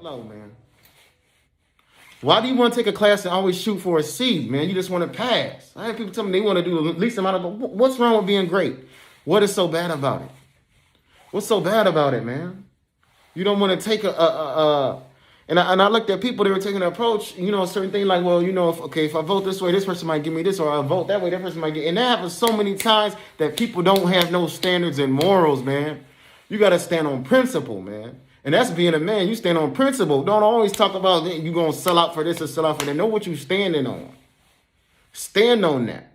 low, man. Why do you want to take a class and always shoot for a C, man? You just want to pass. I have people tell me they want to do the least amount of. What's wrong with being great? What is so bad about it? What's so bad about it, man? You don't want to take and I looked at people, they were taking an approach, a certain thing like, well, if I vote this way, this person might give me this, or I vote that way, that person might get. And that happens so many times that people don't have no standards and morals, man. You got to stand on principle, man. And that's being a man. You stand on principle. Don't always talk about you going to sell out for this or sell out for that. Know what you're standing on. Stand on that.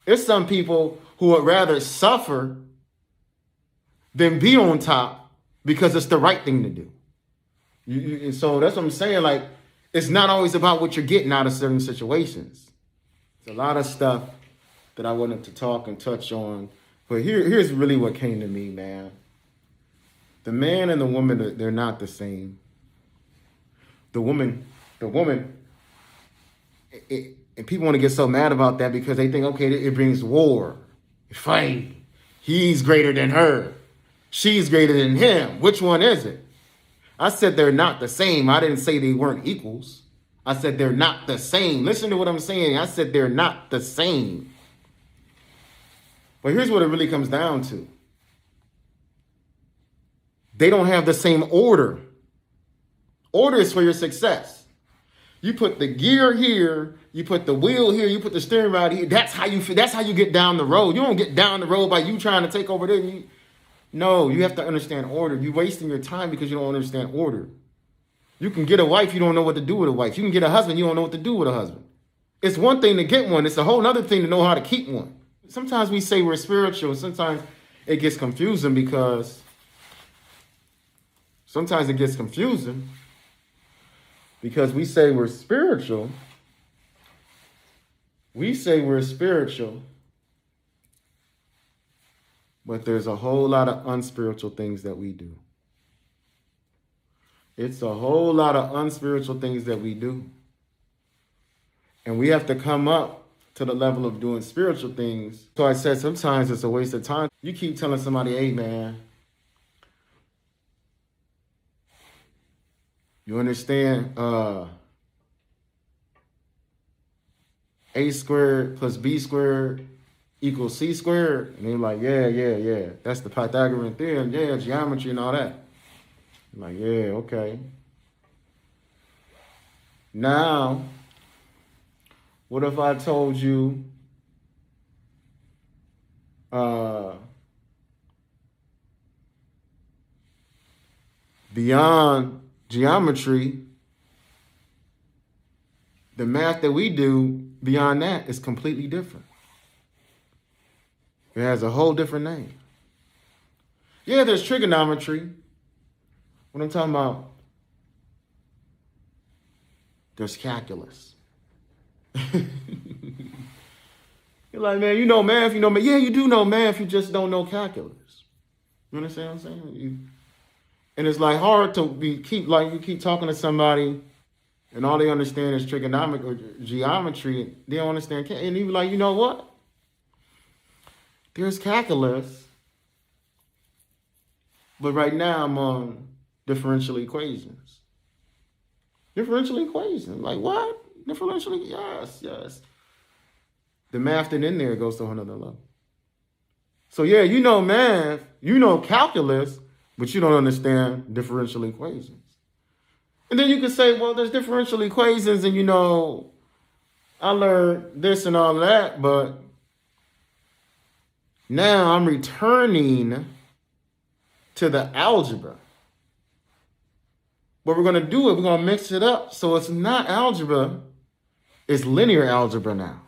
There's some people who would rather suffer than be on top because it's the right thing to do. And so that's what I'm saying. Like, it's not always about what you're getting out of certain situations. It's a lot of stuff that I wanted to talk and touch on. But here's really what came to me, man. The man and the woman, they're not the same. The woman, and people want to get so mad about that because they think, okay, it brings war, fight. He's greater than her. She's greater than him. Which one is it? I said they're not the same. I didn't say they weren't equals. I said they're not the same. Listen to what I'm saying. I said they're not the same. But here's what it really comes down to. They don't have the same order. Order is for your success. You put the gear here, you put the wheel here, you put the steering rod here. That's how you get down the road. You don't get down the road by you trying to take over there. No, you have to understand order. You're wasting your time because you don't understand order. You can get a wife, you don't know what to do with a wife. You can get a husband, you don't know what to do with a husband. It's one thing to get one. It's a whole other thing to know how to keep one. Sometimes we say we're spiritual. Sometimes it gets confusing because we say we're spiritual. But there's a whole lot of unspiritual things that we do. It's a whole lot of unspiritual things that we do. And we have to come up to the level of doing spiritual things. So I said sometimes it's a waste of time. You keep telling somebody, hey, man, you understand A squared plus B squared equals C squared? And they're like, yeah. That's the Pythagorean theorem. Yeah, geometry and all that. I'm like, yeah, okay. Now, what if I told you beyond geometry, the math that we do beyond that is completely different. It has a whole different name. Yeah, there's trigonometry. What I'm talking about, there's calculus. You're like, man, you know math, Yeah, you do know math, you just don't know calculus. You understand what I'm saying? And it's like hard to keep talking to somebody and all they understand is trigonometry or geometry. They don't understand. And you be like, you know what? There's calculus. But right now I'm on differential equations. Differential equations. Like what? Differential? Yes. The math that in there goes to another level. So yeah, you know math, you know calculus, but you don't understand differential equations. And then you can say, well, there's differential equations and, I learned this and all that, but now I'm returning to the algebra. What we're going to do is we're going to mix it up. So it's not algebra, it's linear algebra now.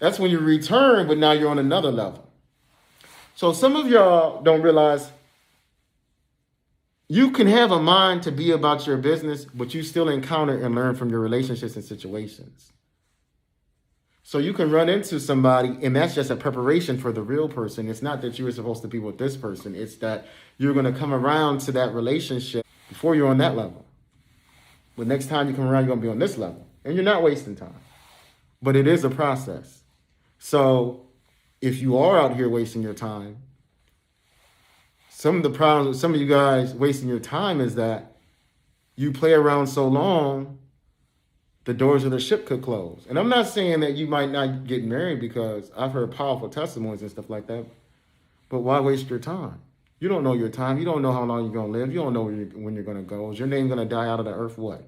That's when you return, but now you're on another level. So some of y'all don't realize you can have a mind to be about your business, but you still encounter and learn from your relationships and situations. So you can run into somebody, and that's just a preparation for the real person. It's not that you were supposed to be with this person. It's that you're going to come around to that relationship before you're on that level. But next time you come around, you're going to be on this level. And you're not wasting time. But it is a process. So if you are out here wasting your time, some of the problems, some of you guys wasting your time is that you play around so long, the doors of the ship could close. And I'm not saying that you might not get married, because I've heard powerful testimonies and stuff like that. But why waste your time? You don't know your time. You don't know how long you're going to live. You don't know when you're going to go. Is your name going to die out of the earth? What?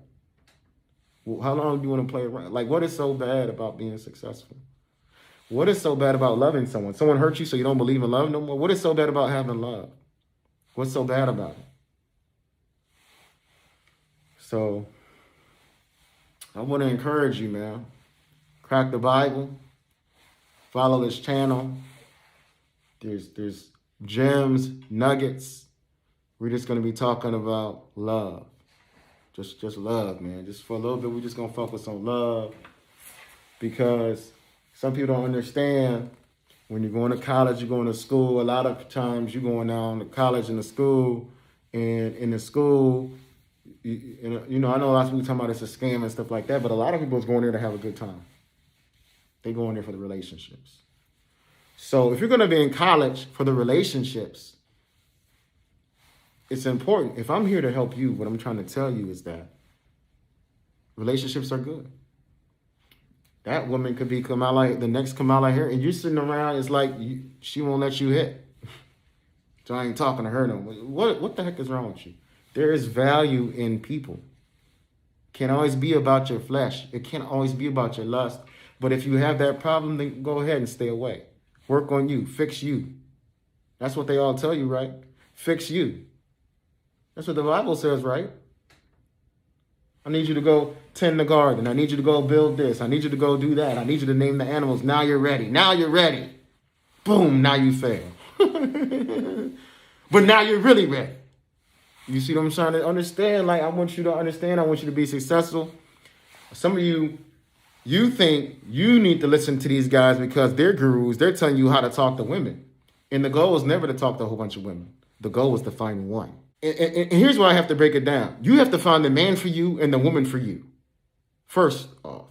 Well, how long do you want to play around? Like, what is so bad about being successful? What is so bad about loving someone? Someone hurt you so you don't believe in love no more? What is so bad about having love? What's so bad about it? So I want to encourage you, man. Crack the Bible. Follow this channel. There's gems, nuggets. We're just going to be talking about love. Just love, man. Just for a little bit, we're just going to focus on love. Because some people don't understand, when you're going to college, you're going to school, a lot of times you're going down to college and to school. And in the school, you know, I know a lot of people talking about it's a scam and stuff like that, but a lot of people is going there to have a good time. They go in there for the relationships. So if you're going to be in college for the relationships, it's important. If I'm here to help you, what I'm trying to tell you is that relationships are good. That woman could be Kamala, the next Kamala Harris, and you're sitting around, it's like she won't let you hit. So I ain't talking to her no more. What the heck is wrong with you? There is value in people. Can't always be about your flesh. It can't always be about your lust. But if you have that problem, then go ahead and stay away. Work on you. Fix you. That's what they all tell you, right? Fix you. That's what the Bible says, right? I need you to go tend the garden. I need you to go build this. I need you to go do that. I need you to name the animals. Now you're ready. Now you're ready. Boom, now you fail. But now you're really ready. You see what I'm trying to understand? Like, I want you to understand. I want you to be successful. Some of you think you need to listen to these guys because they're gurus. They're telling you how to talk to women. And the goal is never to talk to a whole bunch of women. The goal is to find one. And here's why I have to break it down. You have to find the man for you and the woman for you. First off.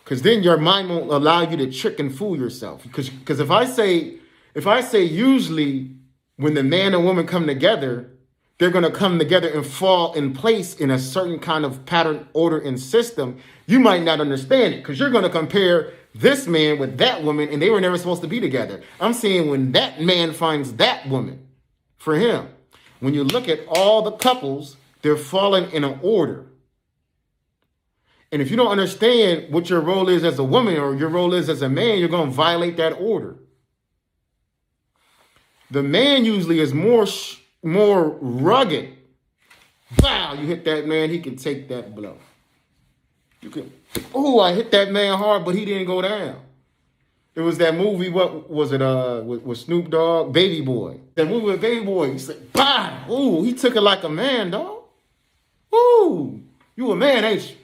Because then your mind won't allow you to trick and fool yourself. Because if I say usually when the man and woman come together, they're going to come together and fall in place in a certain kind of pattern, order, and system, you might not understand it, because you're going to compare this man with that woman, and they were never supposed to be together. I'm saying when that man finds that woman for him, when you look at all the couples, they're falling in an order. And if you don't understand what your role is as a woman or your role is as a man, you're going to violate that order. The man usually is more rugged. Wow, you hit that man, he can take that blow. I hit that man hard, but he didn't go down. There was that movie, what was it, with Snoop Dogg, Baby Boy. That movie with Baby Boy, he said, bah! Ooh, he took it like a man, dog. Ooh, you a man, ain't you?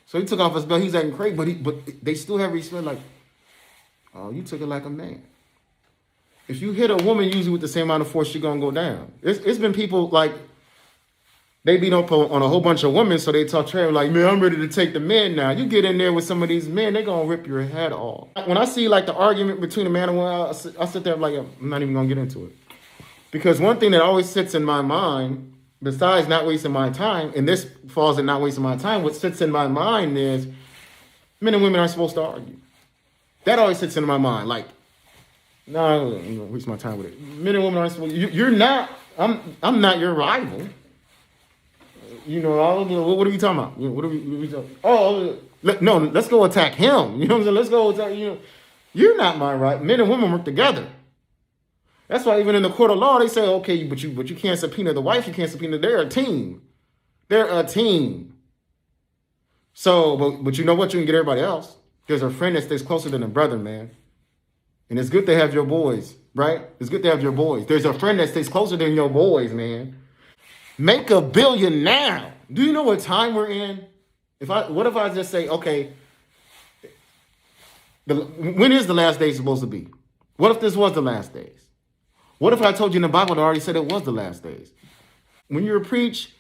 So he took off his belt, he's acting crazy, but they still have respect, like, oh, you took it like a man. If you hit a woman usually with the same amount of force, she's going to go down. It's been people like, they beat up on a whole bunch of women, so they talk trash like, man, I'm ready to take the men now. You get in there with some of these men, they're going to rip your head off. When I see like the argument between a man and woman, I sit there like, I'm not even going to get into it. Because one thing that always sits in my mind, besides not wasting my time, and this falls in not wasting my time, what sits in my mind is men and women aren't supposed to argue. That always sits in my mind. Like, no, I'm going to waste my time with it. Men and women aren't supposed to, you're not, I'm not your rival. You know, what are we talking about? What are we talking about? No, let's go attack him. You know what I'm saying? Let's go attack, you're not my right. Men and women work together. That's why even in the court of law, they say, okay, but you can't subpoena the wife, you can't subpoena, they're a team. They're a team. So, but you know what? You can get everybody else. There's a friend that stays closer than a brother, man. And it's good to have your boys, right? It's good to have your boys. There's a friend that stays closer than your boys, man. Make $1 billion now. Do you know what time we're in? What if I just say, okay, when is the last day supposed to be? What if this was the last days? What if I told you in the Bible that already said it was the last days? When you're a preacher,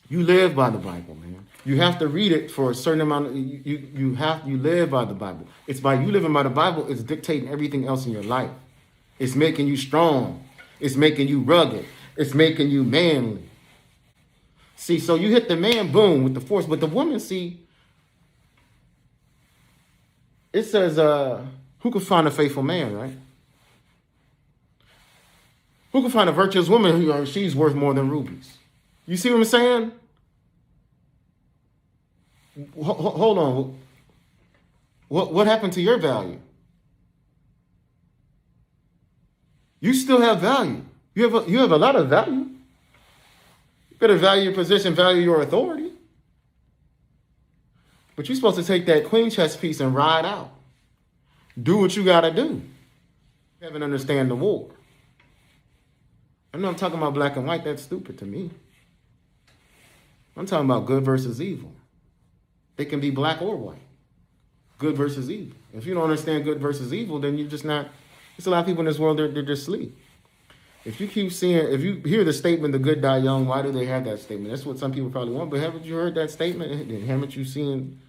you live by the Bible, man. You have to read it for a certain amount. You live by the Bible. It's by you living by the Bible, it's dictating everything else in your life. It's making you strong. It's making you rugged. It's making you manly. See, so you hit the man, boom, with the force. But the woman, see, it says, who can find a faithful man, right? Who can find a virtuous woman who she's worth more than rubies? You see what I'm saying? Hold on. What happened to your value? You still have value. You have a lot of value. You better value your position, value your authority. But you're supposed to take that queen chess piece and ride out. Do what you got to do. You haven't understand the war. I'm not talking about black and white. That's stupid to me. I'm talking about good versus evil. They can be black or white. Good versus evil. If you don't understand good versus evil, then you're just not. There's a lot of people in this world, they're just asleep. If you keep seeing, if you hear the statement, the good die young, why do they have that statement? That's what some people probably want. But haven't you heard that statement? Haven't you seen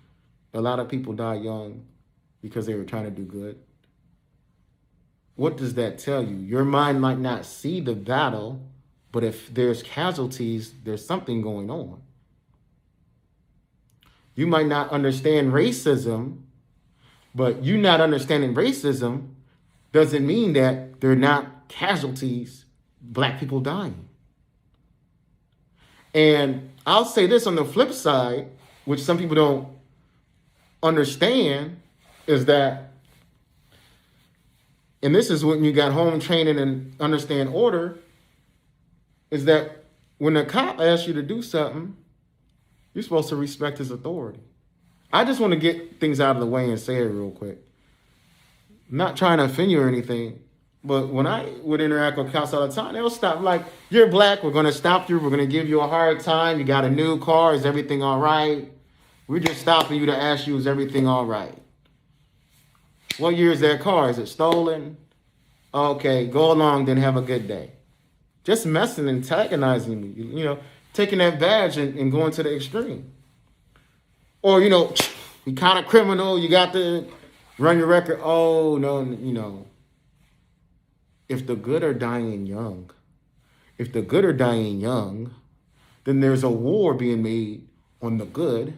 a lot of people die young because they were trying to do good? What does that tell you? Your mind might not see the battle, but if there's casualties, there's something going on. You might not understand racism, but you not understanding racism doesn't mean that they're not casualties, black people dying. And I'll say this on the flip side, which some people don't understand, is that, and this is when you got home training and understand order, is that when a cop asks you to do something, you're supposed to respect his authority. I just want to get things out of the way and say it real quick. I'm not trying to offend you or anything, but when I would interact with cops all the time, they'll stop like, you're black, we're going to stop you, we're going to give you a hard time, you got a new car, is everything all right? We're just stopping you to ask you, is everything all right? What year is that car? Is it stolen? Okay, go along, then have a good day. Just messing, antagonizing me, you know, taking that badge and going to the extreme. Or, you know, you kind of criminal, you got to run your record. Oh, no, you know. If the good are dying young, then there's a war being made on the good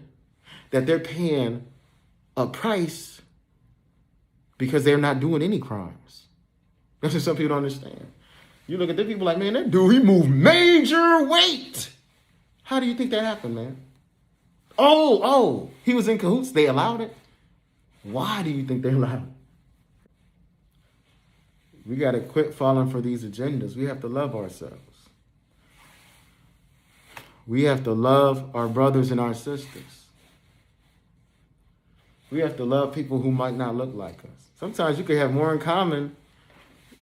that they're paying a price because they're not doing any crimes. That's what some people don't understand. You look at the people like, man, that dude, he moved major weight. How do you think that happened, man? Oh, he was in cahoots. They allowed it. Why do you think they allowed it? We got to quit falling for these agendas. We have to love ourselves. We have to love our brothers and our sisters. We have to love people who might not look like us. Sometimes you can have more in common